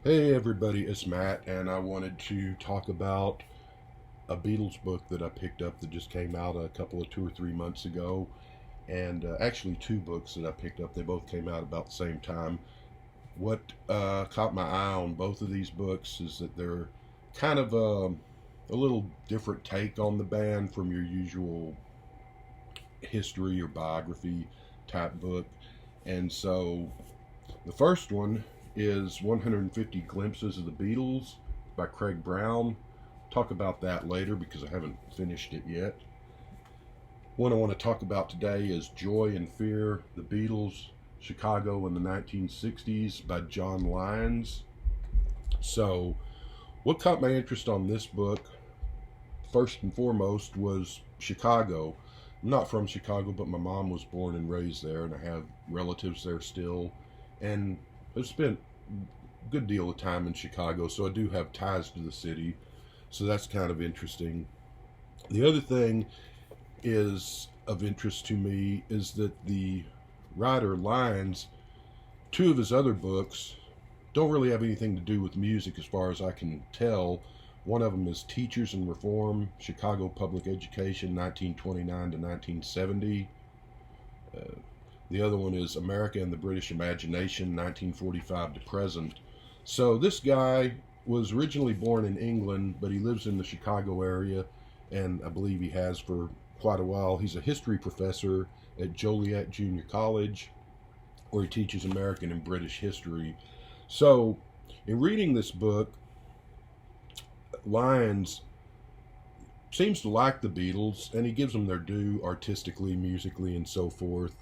Hey everybody, it's Matt, and I wanted to talk about a Beatles book that I picked up that just came out a couple of 2 or 3 months ago, and actually two books that I picked up. They both came out about the same time. What caught my eye on both of these books is that they're kind of a little different take on the band from your usual history or biography type book, and so the first one is 150 Glimpses of the Beatles by Craig Brown. Talk about that later because I haven't finished it yet. One I want to talk about today is Joy and Fear, the Beatles, Chicago in the 1960s by John Lyons. So, what caught my interest on this book, first and foremost, was Chicago. I'm not from Chicago, but my mom was born and raised there, and I have relatives there still. And I've spent a good deal of time in Chicago, so I do have ties to the city. So that's kind of interesting. The other thing is of interest to me is that the writer Lyons, two of his other books don't really have anything to do with music as far as I can tell. One of them is Teachers and Reform, Chicago Public Education, 1929 to 1970. Uh, the other one is America and the British Imagination, 1945 to present. So this guy was originally born in England, but he lives in the Chicago area, and I believe he has for quite a while. He's a history professor at Joliet Junior College, where he teaches American and British history. So, in reading this book, Lyons seems to like the Beatles, and he gives them their due artistically, musically, and so forth.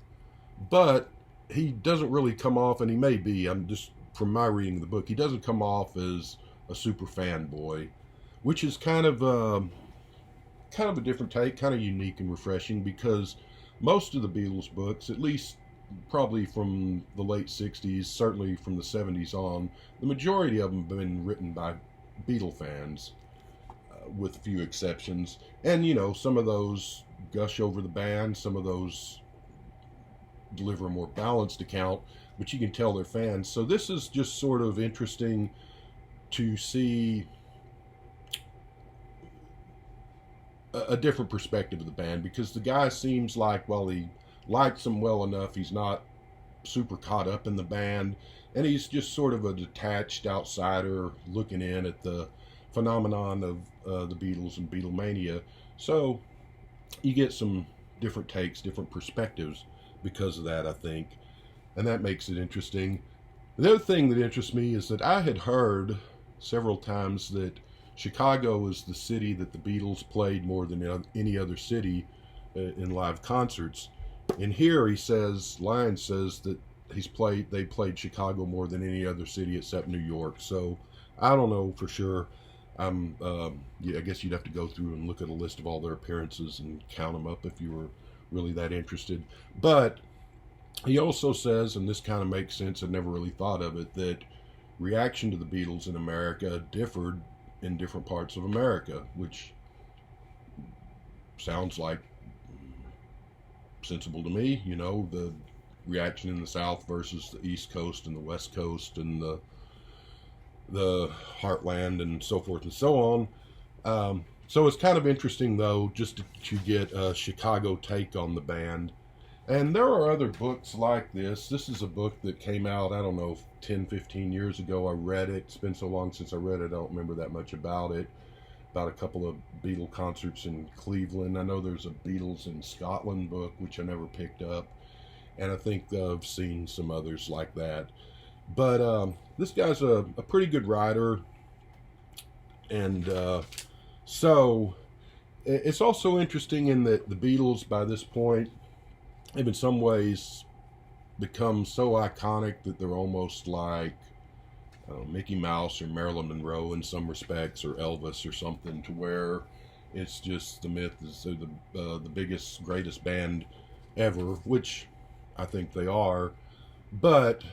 But he doesn't really come off, and he may be, I'm just from my reading of the book, he doesn't come off as a super fanboy, which is kind of a different take, kind of unique and refreshing because most of the Beatles books, at least probably from the late 60s, certainly from the 70s on, the majority of them have been written by Beatle fans, with a few exceptions. And, you know, some of those gush over the band, some of those deliver a more balanced account, but you can tell they're fans. So this is just sort of interesting to see a different perspective of the band because the guy seems like, while he likes them well enough, he's not super caught up in the band, and he's just sort of a detached outsider looking in at the phenomenon of the Beatles and Beatlemania. So you get some different takes, different perspectives because of that, I think, and that makes it interesting. The other thing that interests me is that I had heard several times that Chicago is the city that the Beatles played more than any other city in live concerts. And here he says, Lyons says that they played Chicago more than any other city except New York. So I don't know for sure. Yeah, I guess you'd have to go through and look at a list of all their appearances and count them up if you were really that interested. But he also says, and this kind of makes sense, I never really thought of it, that reaction to the Beatles in America differed in different parts of America, which sounds like sensible to me. You know, the reaction in the South versus the East Coast and the West Coast and the Heartland and so forth and so on. So it's kind of interesting, though, just to get a Chicago take on the band. And there are other books like this. This is a book that came out, I don't know, 10, 15 years ago. I read it. It's been so long since I read it, I don't remember that much about it. About a couple of Beatle concerts in Cleveland. I know there's a Beatles in Scotland book, which I never picked up. And I think I've seen some others like that. But this guy's a pretty good writer. And so it's also interesting in that the Beatles, by this point, have in some ways become so iconic that they're almost like Mickey Mouse or Marilyn Monroe in some respects, or Elvis or something, to where it's just the myth is they're the biggest, greatest band ever, which I think they are. But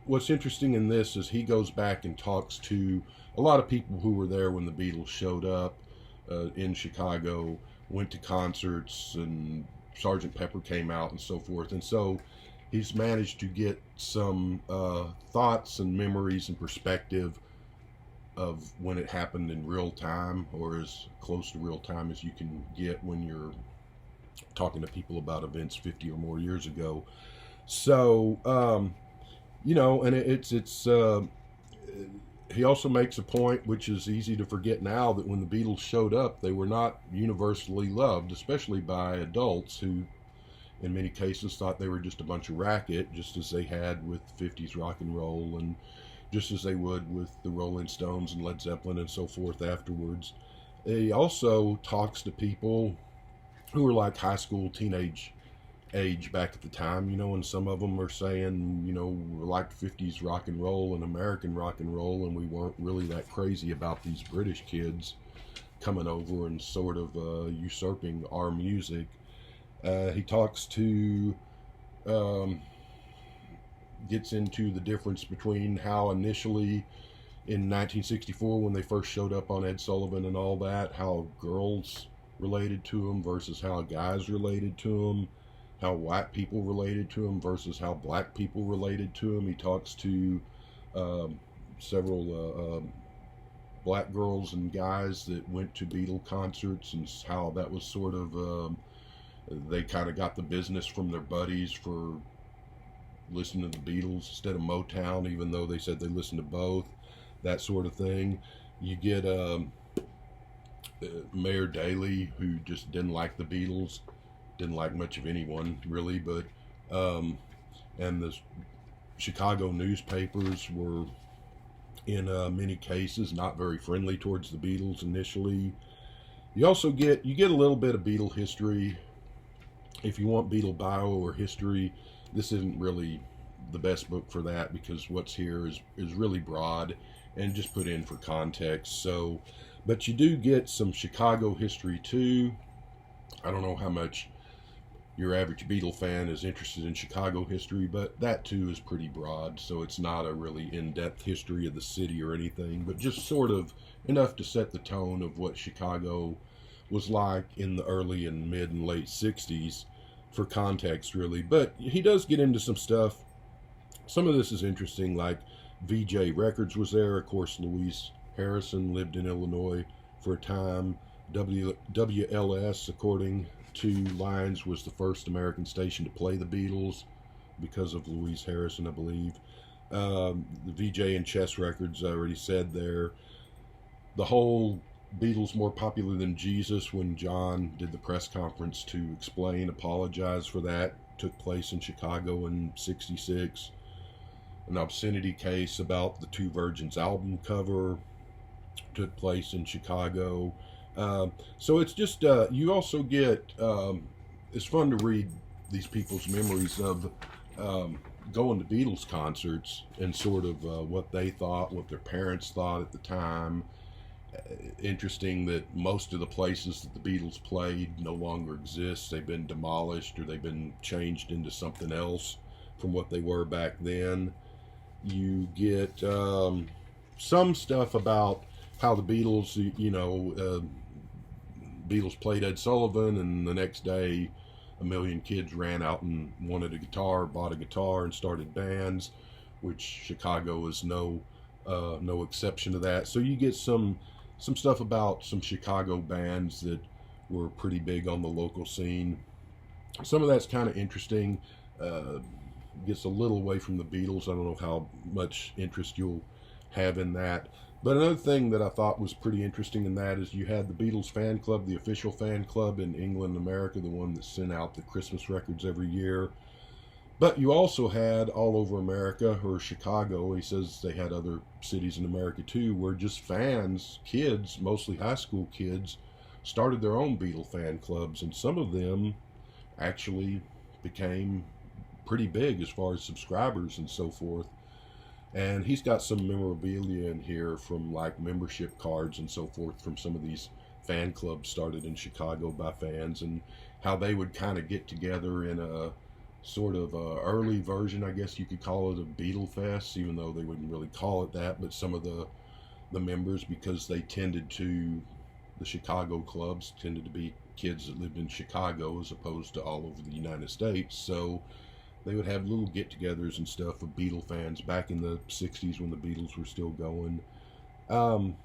what's interesting in this is he goes back and talks to a lot of people who were there when the Beatles showed up in Chicago, went to concerts, and Sergeant Pepper came out and so forth. And so he's managed to get some thoughts and memories and perspective of when it happened in real time, or as close to real time as you can get when you're talking to people about events 50 or more years ago. So, and it's he also makes a point, which is easy to forget now, that when the Beatles showed up, they were not universally loved, especially by adults who, in many cases, thought they were just a bunch of racket, just as they had with 50s rock and roll, and just as they would with the Rolling Stones and Led Zeppelin and so forth afterwards. He also talks to people who were like high school, teenage age back at the time, and some of them are saying, we liked 50s rock and roll and American rock and roll, and we weren't really that crazy about these British kids coming over and sort of usurping our music. He talks to, gets into the difference between how initially in 1964, when they first showed up on Ed Sullivan and all that, how girls related to him versus how guys related to him, how white people related to him versus how black people related to him. He talks to several black girls and guys that went to Beatle concerts, and how that was sort of they kind of got the business from their buddies for listening to the Beatles instead of Motown, even though they said they listened to both, that sort of thing. You get Mayor Daley, who just didn't like the Beatles, didn't like much of anyone really, but and the Chicago newspapers were in many cases not very friendly towards the Beatles initially. You also get a little bit of Beatle history. If you want Beatle bio or history, this isn't really the best book for that, because what's here is really broad and just put in for context. So, but you do get some Chicago history too. I don't know how much your average Beatle fan is interested in Chicago history, but that too is pretty broad, so it's not a really in-depth history of the city or anything, but just sort of enough to set the tone of what Chicago was like in the early and mid and late 60s for context, really. But he does get into some stuff. Some of this is interesting, like VJ Records was there. Of course, Louise Harrison lived in Illinois for a time. WLS, according to Lines, was the first American station to play the Beatles because of Louise Harrison, I believe. The VJ and Chess Records, I already said there. The whole Beatles more popular than Jesus, when John did the press conference to apologize for that, took place in Chicago in '66. An obscenity case about the Two Virgins album cover took place in Chicago. So it's just, you also get, it's fun to read these people's memories of going to Beatles concerts and sort of what they thought, what their parents thought at the time. Interesting that most of the places that the Beatles played no longer exist. They've been demolished or they've been changed into something else from what they were back then. You get some stuff about how the Beatles, Beatles played Ed Sullivan, and the next day a million kids ran out and wanted a guitar, bought a guitar, and started bands, which Chicago is no exception to that. So you get some stuff about some Chicago bands that were pretty big on the local scene. Some of that's kind of interesting. Gets a little away from the Beatles. I don't know how much interest you'll have in that. But another thing that I thought was pretty interesting in that is you had the Beatles fan club, the official fan club in England and America, the one that sent out the Christmas records every year. But you also had all over America, or Chicago, he says they had other cities in America too, where just fans, kids, mostly high school kids, started their own Beatle fan clubs, and some of them actually became pretty big as far as subscribers and so forth. And he's got some memorabilia in here from like membership cards and so forth from some of these fan clubs started in Chicago by fans, and how they would kind of get together in a sort of early version, I guess you could call it, of Beatle Fest, even though they wouldn't really call it that. But some of the members, because they tended to, the Chicago clubs tended to be kids that lived in Chicago as opposed to all over the United States. So they would have little get-togethers and stuff of Beatle fans back in the '60s when the Beatles were still going. Um,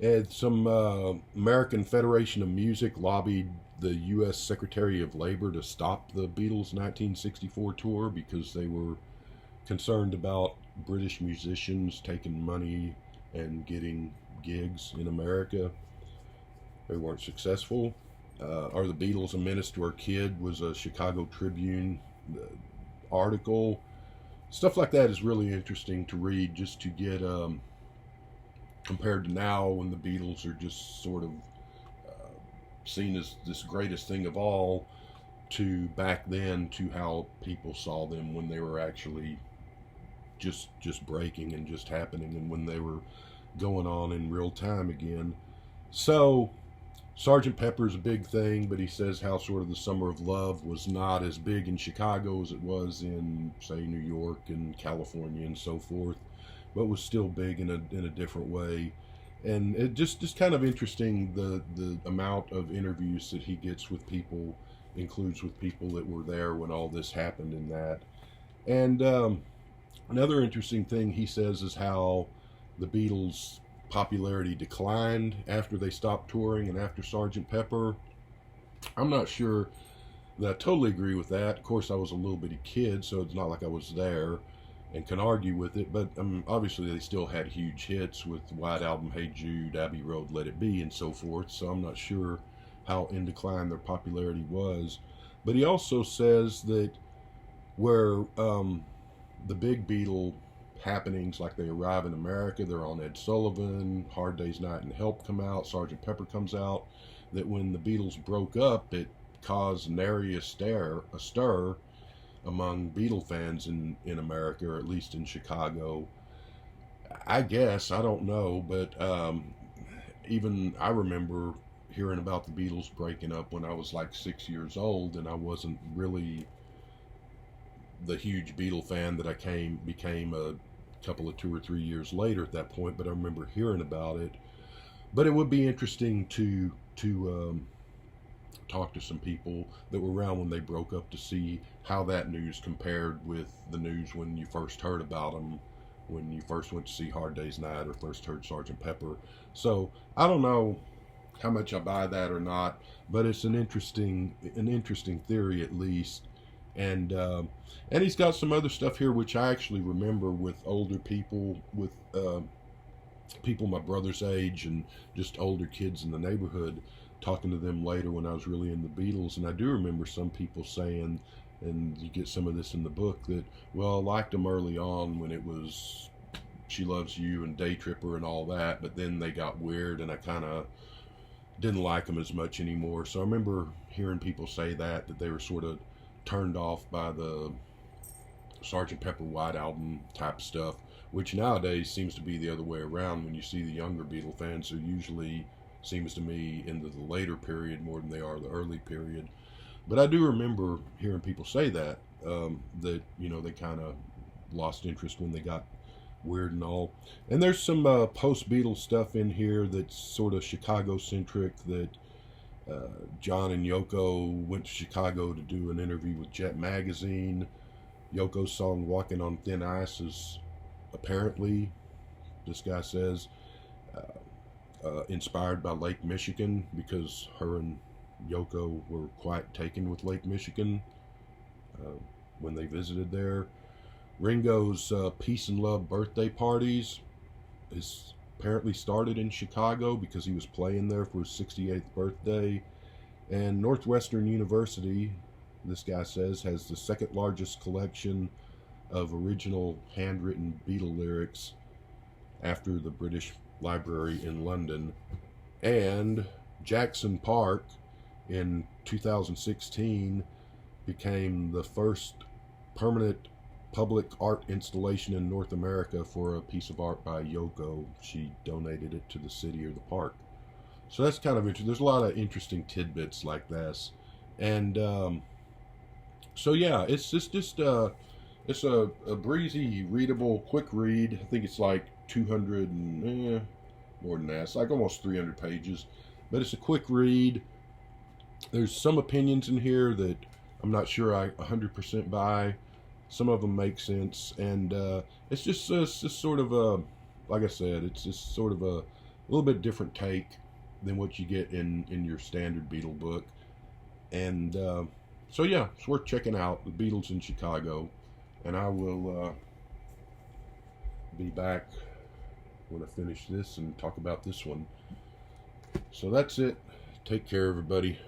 and some American Federation of Music lobbied the U.S. Secretary of Labor to stop the Beatles' 1964 tour because they were concerned about British musicians taking money and getting gigs in America. They weren't successful. Are the Beatles a menace to our kid? Was a Chicago Tribune article. Stuff like that is really interesting to read, just to get compared to now when the Beatles are just sort of seen as this greatest thing of all, to back then to how people saw them when they were actually just breaking and just happening, and when they were going on in real time again. So Sergeant Pepper's a big thing, but he says how sort of the Summer of Love was not as big in Chicago as it was in, say, New York and California and so forth, but was still big in a different way. And it just kind of interesting, the amount of interviews that he gets with people, includes with people that were there when all this happened in that. And another interesting thing he says is how the Beatles' popularity declined after they stopped touring and after Sergeant Pepper. I'm not sure that I totally agree with that. Of course, I was a little bitty kid, so it's not like I was there and can argue with it, but obviously they still had huge hits with White Album, Hey Jude, Abbey Road, Let It Be, and so forth, so I'm not sure how in decline their popularity was. But he also says that where the big Beatle happenings, like they arrive in America, they're on Ed Sullivan, Hard Day's Night and Help come out, Sergeant Pepper comes out, that when the Beatles broke up, it caused nary a stir among Beatle fans in America, or at least in Chicago. I guess, I don't know, but even I remember hearing about the Beatles breaking up when I was like 6 years old, and I wasn't really the huge Beatle fan that I became a couple of 2 or 3 years later at that point, but I remember hearing about it. But it would be interesting to talk to some people that were around when they broke up to see how that news compared with the news when you first heard about them, when you first went to see Hard Day's Night or first heard Sergeant Pepper. So I don't know how much I buy that or not, but it's an interesting theory at least. And he's got some other stuff here which I actually remember with older people, with people my brother's age and just older kids in the neighborhood, talking to them later when I was really in the Beatles. And I do remember some people saying, and you get some of this in the book, that, well, I liked them early on when it was She Loves You and Day Tripper and all that, but then they got weird and I kind of didn't like them as much anymore. So I remember hearing people say that they were sort of turned off by the Sgt. Pepper White Album type stuff, which nowadays seems to be the other way around. When you see the younger Beatle fans, who usually seems to me into the later period more than they are the early period. But I do remember hearing people say that that they kind of lost interest when they got weird and all. And there's some post-Beatles stuff in here that's sort of Chicago-centric, that John and Yoko went to Chicago to do an interview with Jet Magazine. Yoko's song Walking on Thin Ice is apparently, this guy says, inspired by Lake Michigan, because her and Yoko were quite taken with Lake Michigan when they visited there. Ringo's Peace and Love birthday parties is apparently started in Chicago because he was playing there for his 68th birthday. And Northwestern University, this guy says, has the second largest collection of original handwritten Beatle lyrics after the British Library in London. And Jackson Park in 2016 became the first permanent public art installation in North America for a piece of art by Yoko. She donated it to the city or the park. So that's kind of interesting. There's a lot of interesting tidbits like this. And so yeah, it's just it's a breezy, readable, quick read. I think it's like 200 and more than that. It's like almost 300 pages. But it's a quick read. There's some opinions in here that I'm not sure I 100% buy. Some of them make sense, and it's just sort of a, like I said, it's just sort of a little bit different take than what you get in your standard Beatle book. And so yeah, it's worth checking out, the Beatles in Chicago. And I will be back when I finish this and talk about this one. So that's it. Take care, everybody.